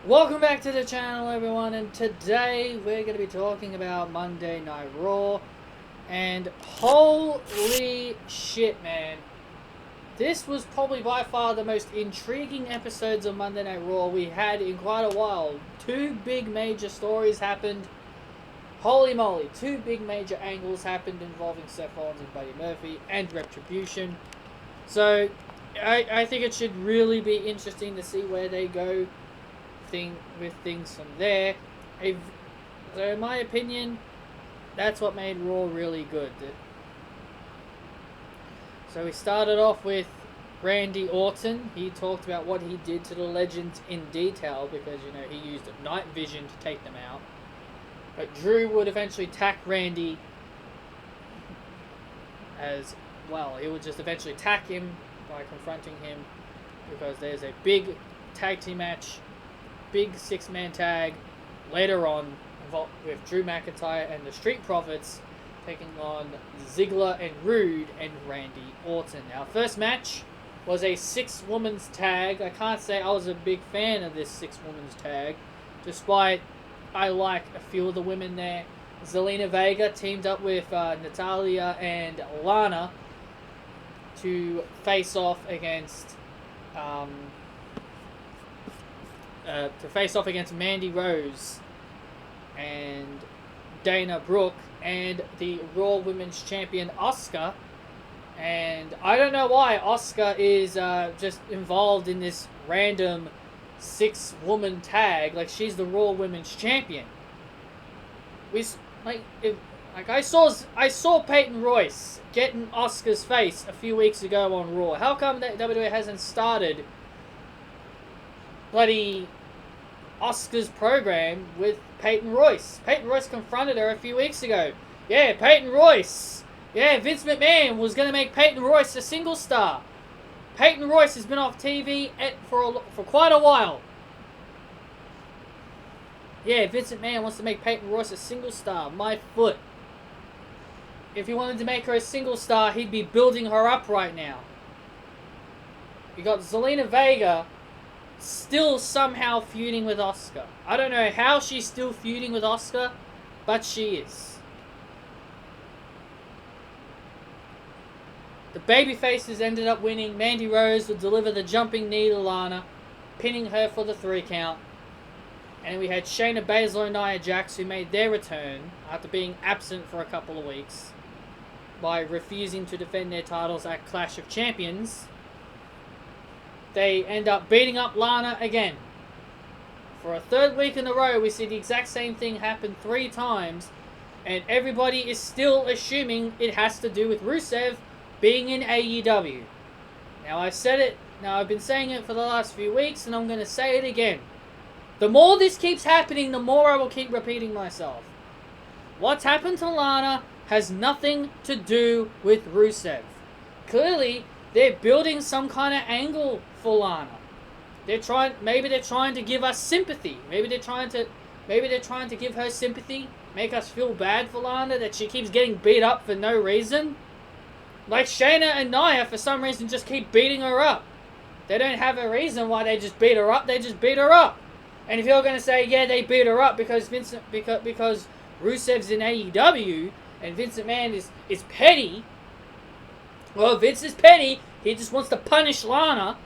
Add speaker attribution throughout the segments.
Speaker 1: Welcome back to the channel, everyone, and today we're going to be talking about Monday Night Raw. And holy shit, man. This was probably by far the most intriguing episodes of Monday Night Raw we had in quite a while. Two big major stories happened. Holy moly, two big major angles happened involving Seth Rollins and Buddy Murphy and Retribution. So, I think it should really be interesting to see where they go with things from there. So in my opinion, that's what made Raw really good. So we started off with Randy Orton. He talked about what he did to the Legends in detail because, he used night vision to take them out. But Drew would eventually attack Randy as well. He would just eventually attack him by confronting him because there's a big tag team match, big six-man tag later on with Drew McIntyre and the Street Profits taking on Ziggler and Rude and Randy Orton. Our first match was a six-women's tag. I can't say I was a big fan of this six-women's tag, despite I like a few of the women there. Zelina Vega teamed up with Natalya and Lana to face off against Mandy Rose and Dana Brooke and the Raw Women's Champion Asuka. And I don't know why Asuka is just involved in this random six-woman tag. Like, she's the Raw Women's Champion. I saw Peyton Royce get in Asuka's face a few weeks ago on Raw. How come that WWE hasn't started bloody Asuka's program with Peyton Royce? Peyton Royce confronted her a few weeks ago. Yeah, Peyton Royce. Yeah, Vince McMahon was going to make Peyton Royce a single star. Peyton Royce has been off TV for quite a while. Yeah, Vince McMahon wants to make Peyton Royce a single star. My foot. If he wanted to make her a single star, he'd be building her up right now. You got Zelina Vega still somehow feuding with Asuka. I don't know how she's still feuding with Asuka, but she is. The babyfaces ended up winning. Mandy Rose would deliver the jumping knee to Lana, pinning her for the 3 count. And we had Shayna Baszler and Nia Jax, who made their return after being absent for a couple of weeks by refusing to defend their titles at Clash of Champions. They end up beating up Lana again. For a 3rd week in a row, we see the exact same thing happen 3 times, and everybody is still assuming it has to do with Rusev being in AEW. Now, I've been saying it for the last few weeks, and I'm going to say it again. The more this keeps happening, the more I will keep repeating myself. What's happened to Lana has nothing to do with Rusev. Clearly, they're building some kind of angle for Lana. Maybe they're trying to give us sympathy. Maybe they're trying to give her sympathy, make us feel bad for Lana that she keeps getting beat up for no reason. Like Shayna and Nia, for some reason, just keep beating her up. They don't have a reason why they just beat her up. They just beat her up. And if you're going to say, yeah, they beat her up because Rusev's in AEW and Vince McMahon is petty. Well, Vince is petty. He just wants to punish Lana.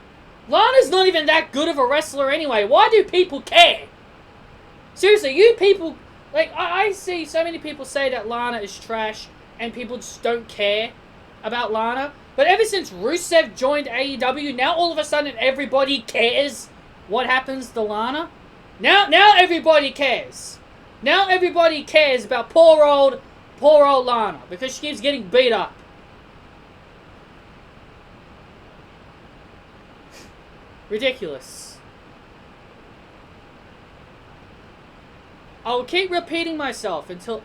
Speaker 1: Lana's not even that good of a wrestler anyway. Why do people care? Seriously, you people... Like, I see so many people say that Lana is trash and people just don't care about Lana. But ever since Rusev joined AEW, now all of a sudden everybody cares what happens to Lana. Now everybody cares. Now everybody cares about poor old Lana because she keeps getting beat up. Ridiculous. I'll keep repeating myself over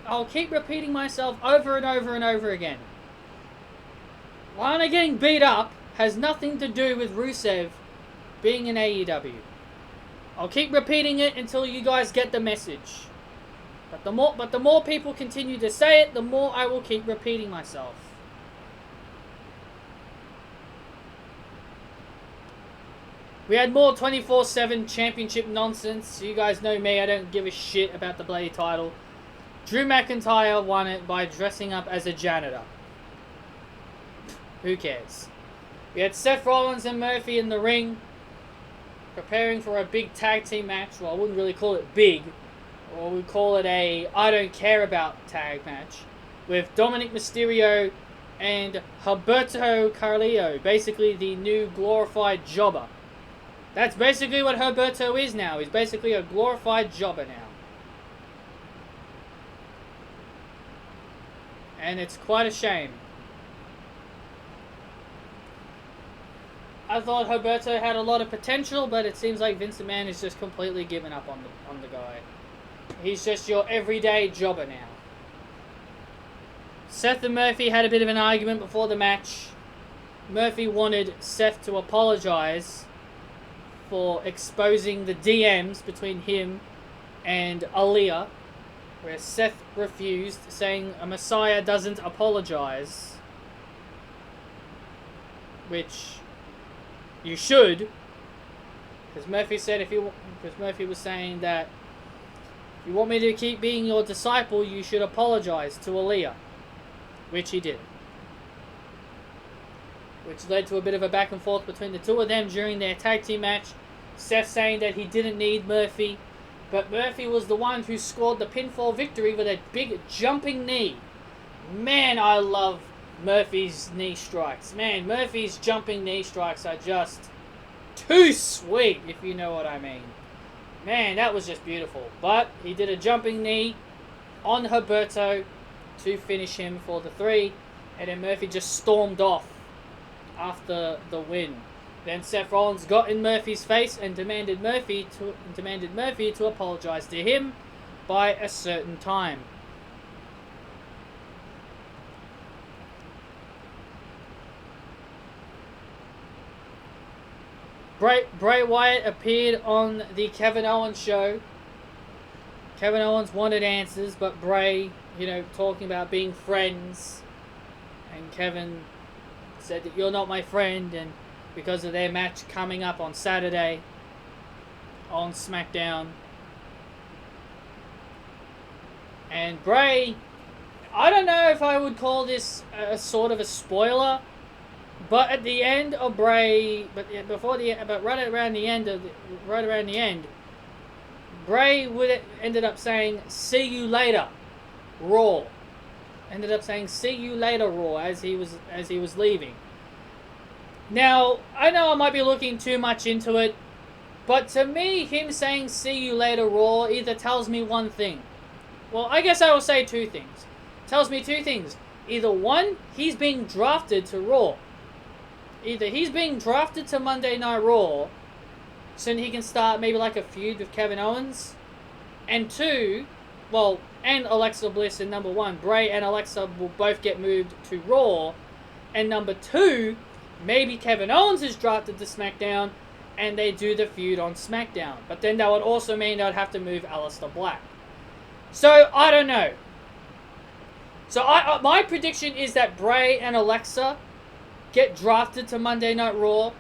Speaker 1: and over and over again. Lana getting beat up has nothing to do with Rusev being in AEW. I'll keep repeating it until you guys get the message. But the more people continue to say it, the more I will keep repeating myself. We had more 24/7 championship nonsense. You guys know me, I don't give a shit about the bloody title. Drew McIntyre won it by dressing up as a janitor. Who cares? We had Seth Rollins and Murphy in the ring, preparing for a big tag team match. Well, I wouldn't really call it big, or we'd call it a I don't care about tag match, with Dominic Mysterio and Humberto Carrillo, basically the new glorified jobber. That's basically what Humberto is now. He's basically a glorified jobber now. And it's quite a shame. I thought Humberto had a lot of potential, but it seems like Vince McMahon has just completely given up on the guy. He's just your everyday jobber now. Seth and Murphy had a bit of an argument before the match. Murphy wanted Seth to apologize for exposing the DMs between him and Aaliyah, where Seth refused, saying a Messiah doesn't apologize. Which you should, because Murphy said because Murphy was saying that if you want me to keep being your disciple, you should apologize to Aaliyah, which he did. Which led to a bit of a back and forth between the two of them during their tag team match. Seth saying that he didn't need Murphy, but Murphy was the one who scored the pinfall victory with a big jumping knee. Man, I love Murphy's knee strikes. Man, Murphy's jumping knee strikes are just too sweet, if you know what I mean. Man, that was just beautiful. But he did a jumping knee on Humberto to finish him for the 3, and then Murphy just stormed off after the win. Then Seth Rollins got in Murphy's face and demanded Murphy to apologize to him by a certain time. Bray Wyatt appeared on the Kevin Owens show. Kevin Owens wanted answers, but Bray, talking about being friends, and Kevin said that you're not my friend, and because of their match coming up on Saturday on SmackDown. And Bray, I don't know if I would call this a sort of a spoiler, but at the end of Bray, right around the end, Bray ended up saying, "See you later, Raw." Ended up saying, "See you later, Raw," as he was leaving. Now, I know I might be looking too much into it, but to me, him saying "See you later, Raw" either tells me one thing. Well, I guess I will say two things. Tells me two things. Either one, he's being drafted to Raw. Either he's being drafted to Monday Night Raw so he can start maybe like a feud with Kevin Owens. And two, and Alexa Bliss, and number one, Bray and Alexa will both get moved to Raw. And number two, maybe Kevin Owens is drafted to SmackDown and they do the feud on SmackDown. But then that would also mean they'd have to move Aleister Black. So, I don't know. So, my prediction is that Bray and Alexa get drafted to Monday Night Raw,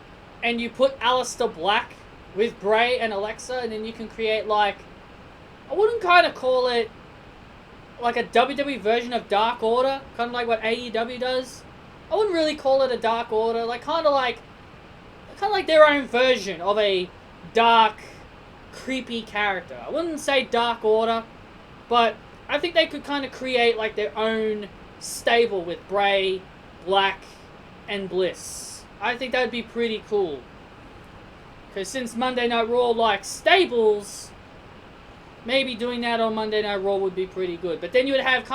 Speaker 1: and you put Aleister Black with Bray and Alexa, and then you can create I wouldn't kind of call it like a WWE version of Dark Order, kind of like what AEW does. I wouldn't really call it a Dark Order, kind of like their own version of a dark, creepy character. I wouldn't say Dark Order, but I think they could kind of create their own stable with Bray, Black, and Bliss. I think that would be pretty cool. Because since Monday Night Raw likes stables, maybe doing that on Monday Night Raw would be pretty good. But then you'd have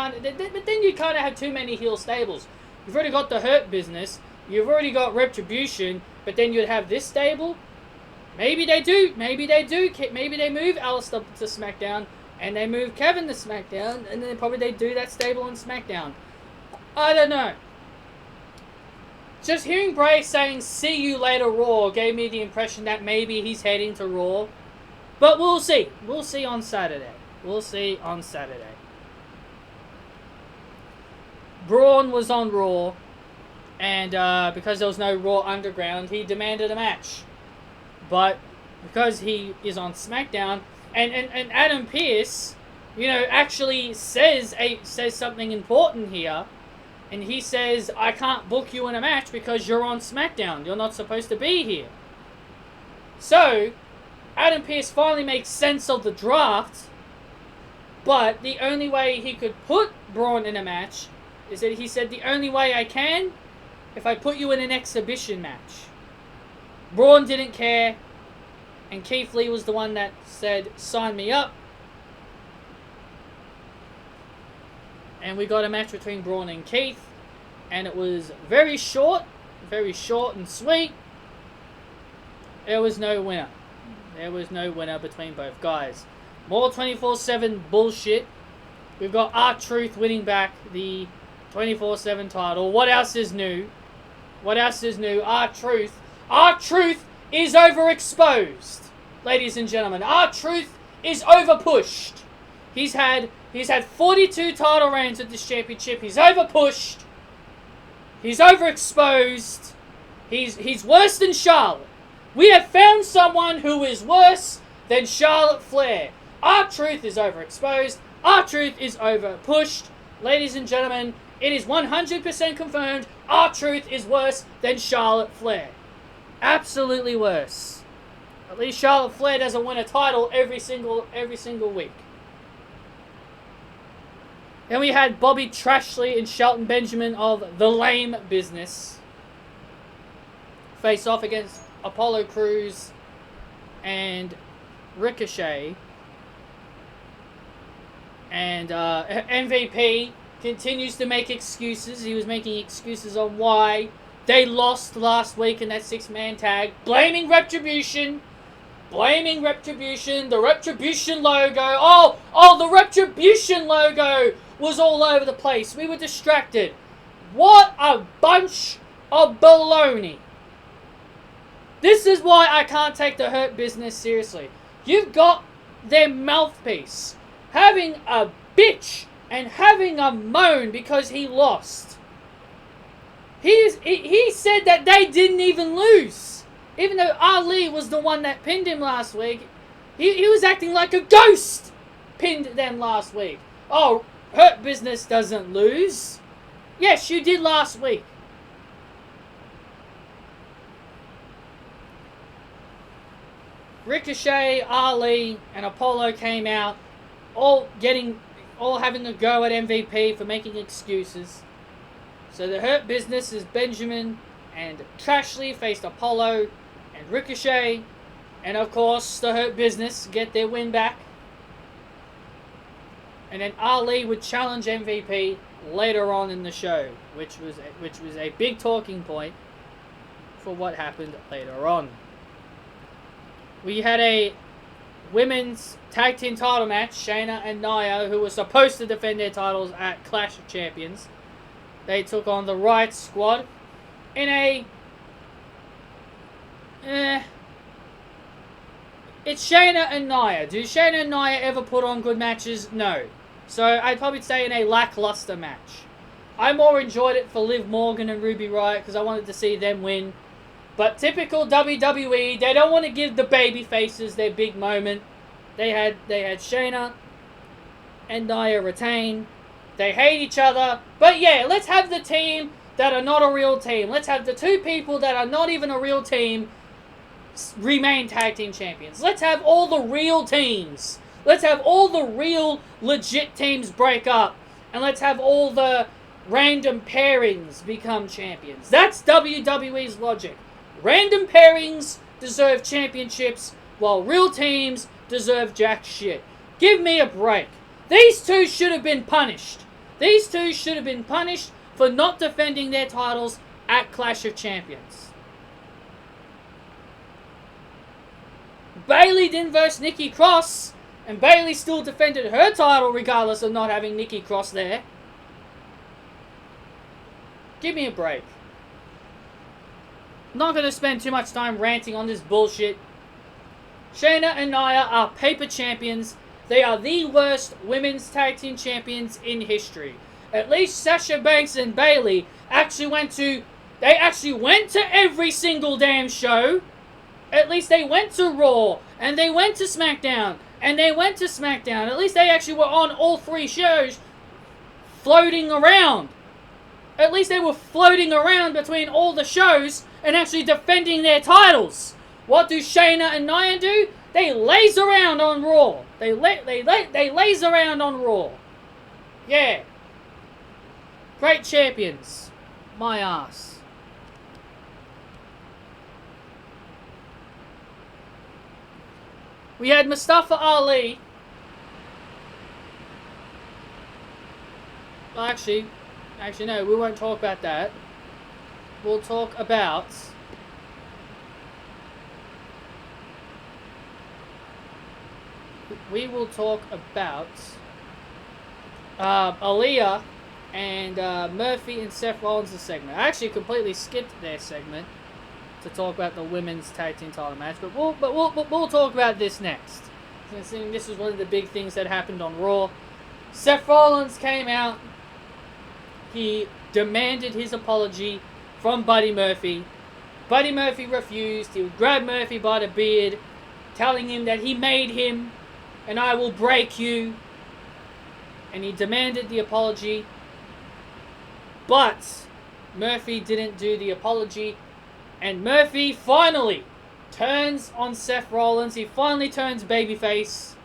Speaker 1: too many heel stables. You've already got the Hurt Business. You've already got Retribution. But then you'd have this stable. Maybe they do. Maybe they move Aleister to SmackDown. And they move Kevin to SmackDown. And then probably they do that stable on SmackDown. I don't know. Just hearing Bray saying, "See you later, Raw," gave me the impression that maybe he's heading to Raw. But we'll see. We'll see on Saturday. Braun was on Raw, and because there was no Raw Underground, he demanded a match. But because he is on SmackDown, and Adam Pearce, actually says something important here, and he says, I can't book you in a match because you're on SmackDown. You're not supposed to be here. So, Adam Pearce finally makes sense of the draft, but the only way he could put Braun in a match is that he said, the only way I can, if I put you in an exhibition match. Braun didn't care, and Keith Lee was the one that said, sign me up. And we got a match between Braun and Keith, and it was very short and sweet. There was no winner. There was no winner between both guys. More 24/7 bullshit. We've got R-Truth winning back the 24/7 title. What else is new? R-Truth. R-Truth is overexposed. Ladies and gentlemen, R-Truth is overpushed. He's had 42 title reigns at this championship. He's overpushed. He's overexposed. He's worse than Charlotte. We have found someone who is worse than Charlotte Flair. R-Truth is overexposed. R-Truth is overpushed. Ladies and gentlemen, it is 100% confirmed R-Truth is worse than Charlotte Flair. Absolutely worse. At least Charlotte Flair doesn't win a title every single week. Then we had Bobby Trashley and Shelton Benjamin of The Lame Business face off against Apollo Crews and Ricochet. And MVP continues to make excuses. He was making excuses on why they lost last week in that 6-man tag. Blaming Retribution. The Retribution logo. Oh, the Retribution logo was all over the place. We were distracted. What a bunch of baloney. This is why I can't take the Hurt Business seriously. You've got their mouthpiece having a bitch and having a moan because he lost. He said that they didn't even lose. Even though Ali was the one that pinned him last week, he was acting like a ghost pinned them last week. Oh, Hurt Business doesn't lose. Yes, you did last week. Ricochet, Ali, and Apollo came out, all having a go at MVP for making excuses. So the Hurt Business is Benjamin and Trashley faced Apollo and Ricochet, and of course the Hurt Business get their win back. And then Ali would challenge MVP later on in the show, which was a big talking point for what happened later on. We had a women's tag team title match, Shayna and Nia, who were supposed to defend their titles at Clash of Champions. They took on the Riot Squad in a... It's Shayna and Nia. Do Shayna and Nia ever put on good matches? No. So I'd probably say in a lackluster match. I more enjoyed it for Liv Morgan and Ruby Riott because I wanted to see them win. But typical WWE, they don't want to give the baby faces their big moment. They had Shayna and Nia retain. They hate each other. But yeah, let's have the team that are not a real team. Let's have the two people that are not even a real team remain tag team champions. Let's have all the real teams. Let's have all the real legit teams break up. And let's have all the random pairings become champions. That's WWE's logic. Random pairings deserve championships, while real teams deserve jack shit. Give me a break. These two should have been punished. These two should have been punished for not defending their titles at Clash of Champions. Bayley didn't verse Nikki Cross, and Bayley still defended her title regardless of not having Nikki Cross there. Give me a break. I'm not going to spend too much time ranting on this bullshit. Shayna and Nia are paper champions. They are the worst women's tag team champions in history. At least Sasha Banks and Bayley actually went to every single damn show. At least they went to Raw, and they went to SmackDown, and they went to SmackDown. At least they actually were on all three shows, floating around. At least they were floating around between all the shows and actually defending their titles. What do Shayna and Nia do? They laze around on Raw. They laze around on Raw. Yeah. Great champions. My ass. We had Mustafa Ali. Well, actually no, we won't talk about that. We'll talk about Aaliyah and Murphy and Seth Rollins' segment. I actually completely skipped their segment to talk about the women's tag team title match, but we'll talk about this next. Since this was one of the big things that happened on Raw. Seth Rollins came out. He demanded his apology from Buddy Murphy. Buddy Murphy refused. He would grab Murphy by the beard, telling him that he made him, and I will break you. And he demanded the apology. But Murphy didn't do the apology. And Murphy finally turns on Seth Rollins. He finally turns babyface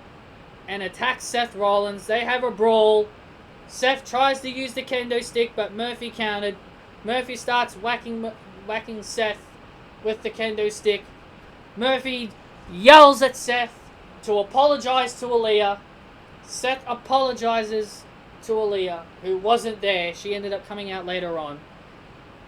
Speaker 1: and attacks Seth Rollins. They have a brawl. Seth tries to use the kendo stick, but Murphy countered. Murphy starts whacking Seth with the kendo stick. Murphy yells at Seth to apologize to Aaliyah. Seth apologizes to Aaliyah, who wasn't there. She ended up coming out later on.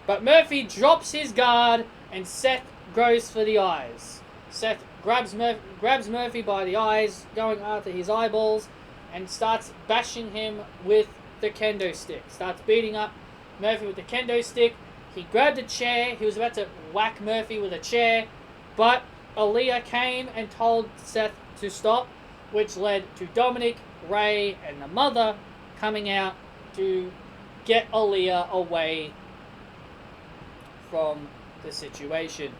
Speaker 1: But Murphy drops his guard, and Seth goes for the eyes. Seth grabs Murphy by the eyes, going after his eyeballs, and starts bashing him with the kendo stick. Starts beating up Murphy with the kendo stick. He grabbed a chair. He was about to whack Murphy with a chair, but Aaliyah came and told Seth to stop, which led to Dominic, Ray, and the mother coming out to get Aaliyah away from the situation.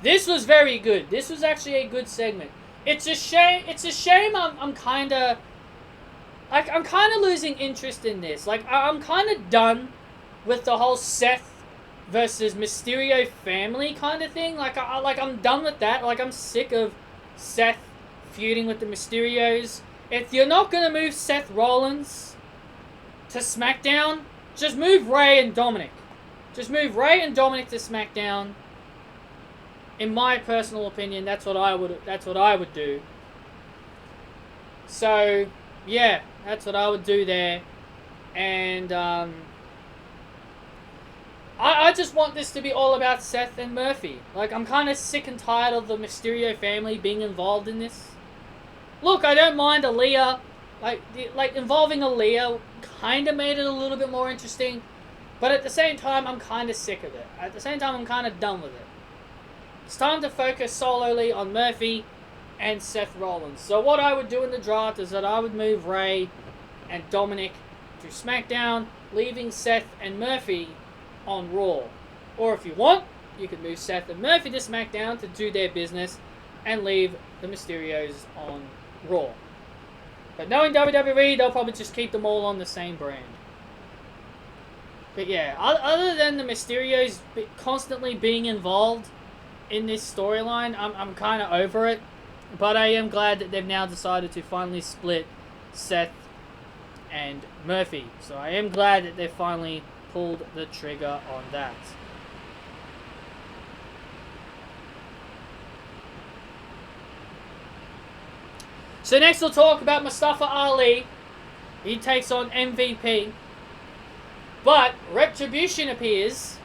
Speaker 1: This was very good. This was actually a good segment. It's a shame I'm kind of losing interest in this. Like, I'm kind of done with the whole Seth versus Mysterio family kind of thing. I'm done with that. Like, I'm sick of Seth feuding with the Mysterios. If you're not going to move Seth Rollins to SmackDown, just move Ray and Dominic. Just move Ray and Dominic to SmackDown. In my personal opinion, that's what I would do. So, yeah, that's what I would do there. And I just want this to be all about Seth and Murphy. Like, I'm kind of sick and tired of the Mysterio family being involved in this. Look, I don't mind Aaliyah. Like involving Aaliyah kind of made it a little bit more interesting. But at the same time, I'm kind of sick of it. At the same time, I'm kind of done with it. It's time to focus solely on Murphy and Seth Rollins. So what I would do in the draft is that I would move Ray and Dominic to SmackDown, leaving Seth and Murphy on Raw. Or if you want, you could move Seth and Murphy to SmackDown to do their business and leave the Mysterios on Raw. But knowing WWE, they'll probably just keep them all on the same brand. But yeah, other than the Mysterios constantly being involved in this storyline, I'm kind of over it. But I am glad that they've now decided to finally split Seth and Murphy. So I am glad that they finally pulled the trigger on that. So next we'll talk about Mustafa Ali. He takes on MVP. But Retribution appears.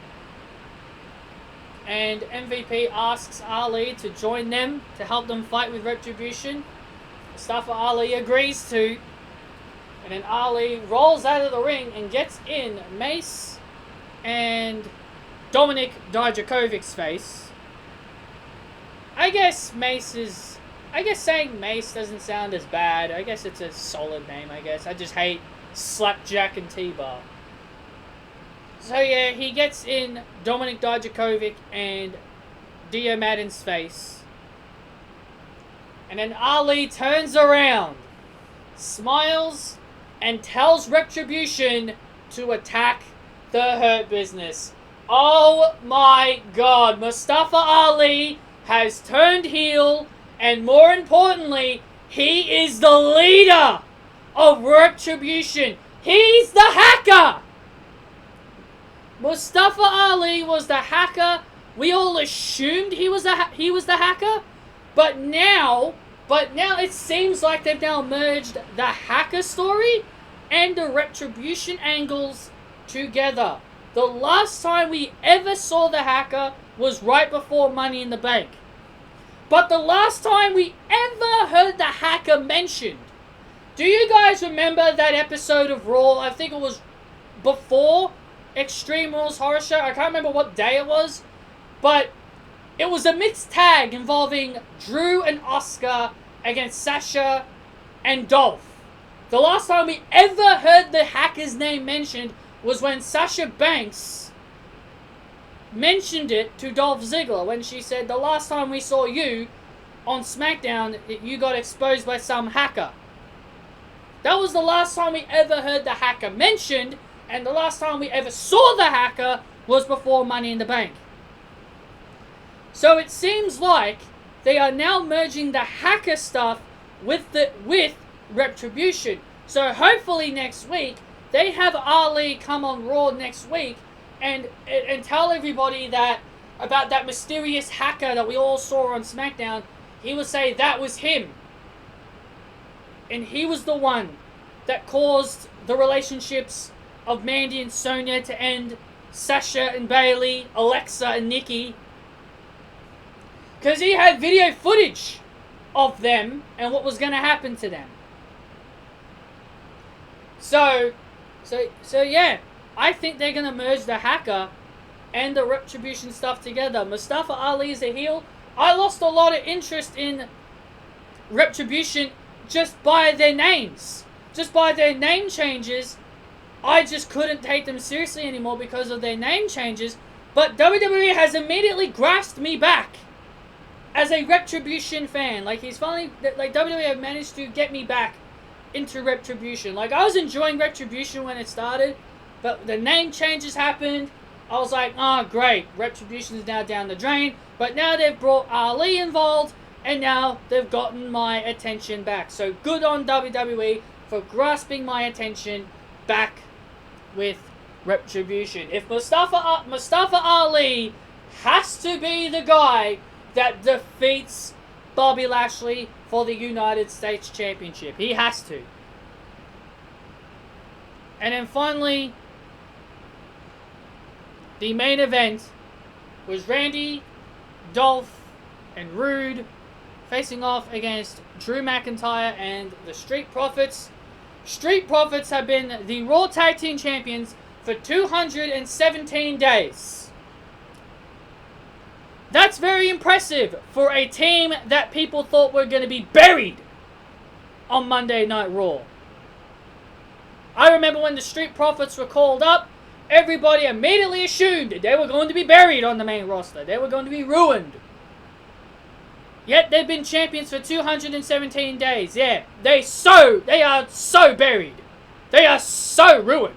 Speaker 1: And MVP asks Ali to join them to help them fight with Retribution. Mustafa Ali agrees to. And then Ali rolls out of the ring and gets in Mace and Dominik Dijakovic's face. I guess saying Mace doesn't sound as bad. I guess it's a solid name, I guess. I just hate Slapjack and T-Bar. So yeah, he gets in Dominik Dijakovic and Dio Madden's face. And then Ali turns around, smiles, and tells Retribution to attack the Hurt Business. Oh my god, Mustafa Ali has turned heel, and more importantly, he is the leader of Retribution. He's the hacker! Mustafa Ali was the hacker. We all assumed he was the hacker, but now it seems like they've now merged the hacker story and the Retribution angles together. The last time we ever saw the hacker was right before Money in the Bank. But the last time we ever heard the hacker mentioned, do you guys remember that episode of Raw? I think it was before Extreme Rules Horror Show. I can't remember what day it was, but it was a mixed tag involving Drew and Asuka against Sasha and Dolph. The last time we ever heard the hacker's name mentioned was when Sasha Banks mentioned it to Dolph Ziggler when she said, the last time we saw you on SmackDown, you got exposed by some hacker. That was the last time we ever heard the hacker mentioned, and the last time we ever saw the hacker was before Money in the Bank. So it seems like they are now merging the hacker stuff with Retribution. So hopefully next week, they have Ali come on Raw next week and tell everybody that about that mysterious hacker that we all saw on SmackDown. He will say that was him. And he was the one that caused the relationships of Mandy and Sonya to end, Sasha and Bayley, Alexa and Nikki. Because he had video footage of them and what was going to happen to them. So yeah, I think they're going to merge the hacker and the Retribution stuff together. Mustafa Ali is a heel. I lost a lot of interest in Retribution just by their names. Just by their name changes, I just couldn't take them seriously anymore because of their name changes. But WWE has immediately grasped me back as a Retribution fan. Like, he's finally, like, WWE have managed to get me back into Retribution. Like, I was enjoying Retribution when it started, but the name changes happened. I was like, oh, great, Retribution is now down the drain. But now they've brought Ali involved, and now they've gotten my attention back. So good on WWE for grasping my attention back with Retribution. If Mustafa Ali has to be the guy that defeats Bobby Lashley for the United States Championship. He has to. And then finally, the main event was Randy, Dolph, and Rude facing off against Drew McIntyre and the Street Profits. Street Profits have been the Raw Tag Team Champions for 217 days. That's very impressive for a team that people thought were going to be buried on Monday Night Raw. I remember when the Street Profits were called up, everybody immediately assumed they were going to be buried on the main roster. They were going to be ruined. Yet they've been champions for 217 days. Yeah, they are so buried. They are so ruined.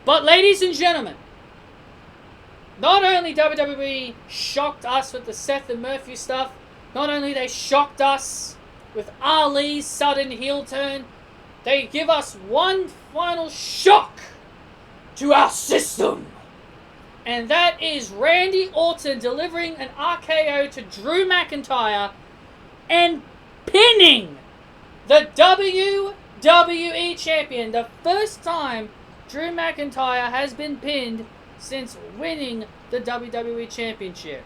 Speaker 1: But ladies and gentlemen, not only WWE shocked us with the Seth and Murphy stuff, not only they shocked us with Ali's sudden heel turn, they give us one final shock to our system. And that is Randy Orton delivering an RKO to Drew McIntyre and pinning the WWE Champion. The first time Drew McIntyre has been pinned since winning the WWE Championship.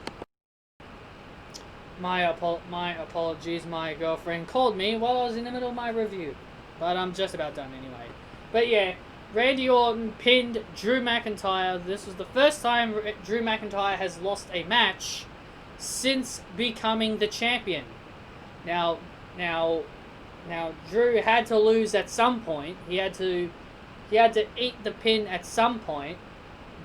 Speaker 1: My apologies, my girlfriend called me while I was in the middle of my review. But I'm just about done anyway. But yeah, Randy Orton pinned Drew McIntyre. This was the first time Drew McIntyre has lost a match since becoming the champion. Now Drew had to lose at some point. He had to eat the pin at some point.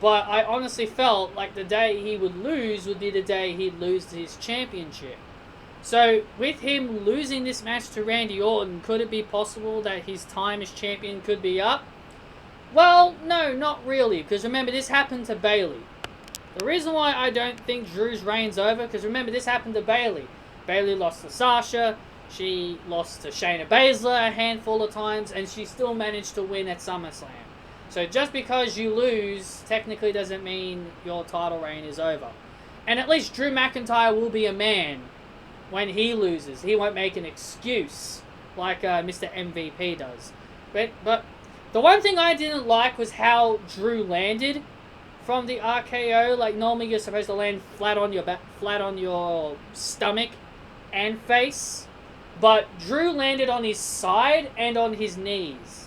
Speaker 1: But I honestly felt like the day he would lose would be the day he'd lose his championship. So, with him losing this match to Randy Orton, could it be possible that his time as champion could be up? Well, no, not really, because remember, this happened to Bayley. The reason why I don't think Drew's reign's over, because remember, this happened to Bayley. Bayley lost to Sasha, she lost to Shayna Baszler a handful of times, and she still managed to win at SummerSlam. So just because you lose, technically doesn't mean your title reign is over. And at least Drew McIntyre will be a man when he loses. He won't make an excuse like Mr. MVP does. But the one thing I didn't like was how Drew landed from the RKO. Like, normally you're supposed to land flat on your back, flat on your stomach and face, but Drew landed on his side and on his knees.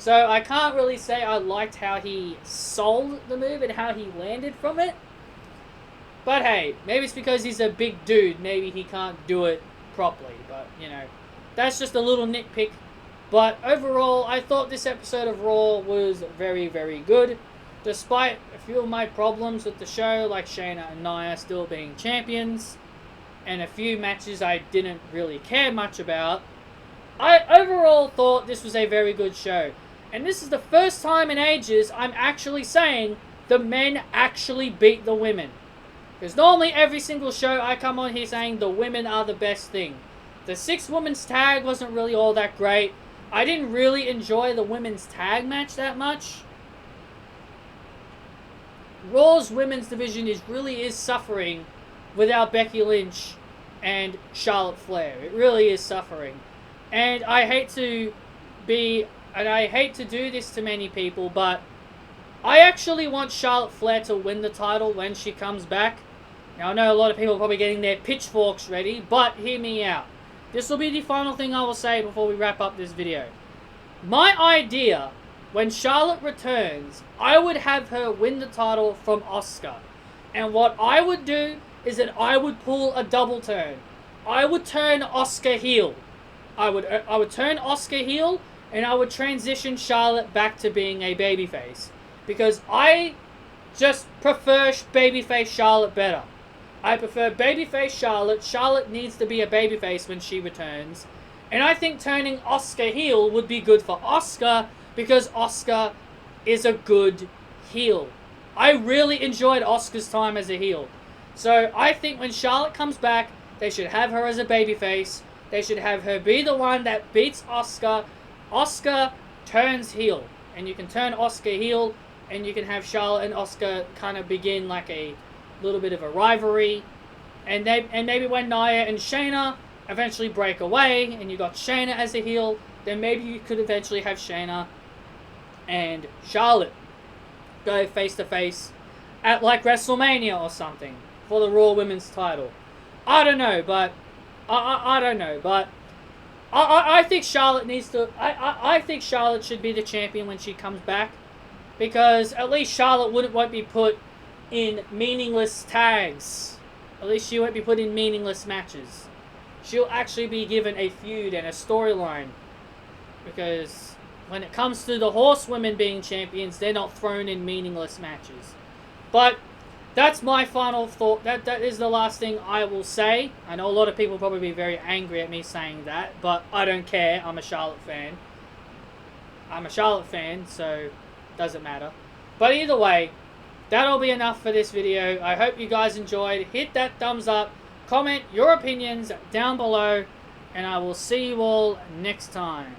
Speaker 1: So I can't really say I liked how he sold the move and how he landed from it. But hey, maybe it's because he's a big dude. Maybe he can't do it properly. But, you know, that's just a little nitpick. But overall, I thought this episode of Raw was very, very good. Despite a few of my problems with the show, like Shayna and Nia still being champions, and a few matches I didn't really care much about, I overall thought this was a very good show. And this is the first time in ages I'm actually saying the men actually beat the women. Because normally every single show I come on here saying the women are the best thing. The 6-women's tag wasn't really all that great. I didn't really enjoy the women's tag match that much. Raw's women's division really is suffering without Becky Lynch and Charlotte Flair. It really is suffering. And I hate to do this to many people, but I actually want Charlotte Flair to win the title when she comes back. Now, I know a lot of people are probably getting their pitchforks ready, but hear me out. This will be the final thing I will say before we wrap up this video. My idea, when Charlotte returns, I would have her win the title from Asuka. And what I would do is that I would pull a double turn. I would turn Asuka heel. I would turn Asuka heel, and I would transition Charlotte back to being a babyface. Because I just prefer babyface Charlotte better. I prefer babyface Charlotte. Charlotte needs to be a babyface when she returns. And I think turning Asuka heel would be good for Asuka, because Asuka is a good heel. I really enjoyed Asuka's time as a heel. So I think when Charlotte comes back, they should have her as a babyface. They should have her be the one that beats Asuka. Asuka turns heel. And you can turn Asuka heel, and you can have Charlotte and Asuka kind of begin like a little bit of a rivalry. And maybe when Nia and Shayna eventually break away, and you got Shayna as a heel, then maybe you could eventually have Shayna and Charlotte go face to face at like WrestleMania or something for the Raw Women's title. I don't know, but I don't know, but I think Charlotte needs to. I think Charlotte should be the champion when she comes back, because at least Charlotte won't be put in meaningless tags. At least she won't be put in meaningless matches. She'll actually be given a feud and a storyline, because when it comes to the horsewomen being champions, they're not thrown in meaningless matches. But that's my final thought. That is the last thing I will say. I know a lot of people will probably be very angry at me saying that, but I don't care. I'm a Charlotte fan. So it doesn't matter. But either way, that'll be enough for this video. I hope you guys enjoyed. Hit that thumbs up. Comment your opinions down below, and I will see you all next time.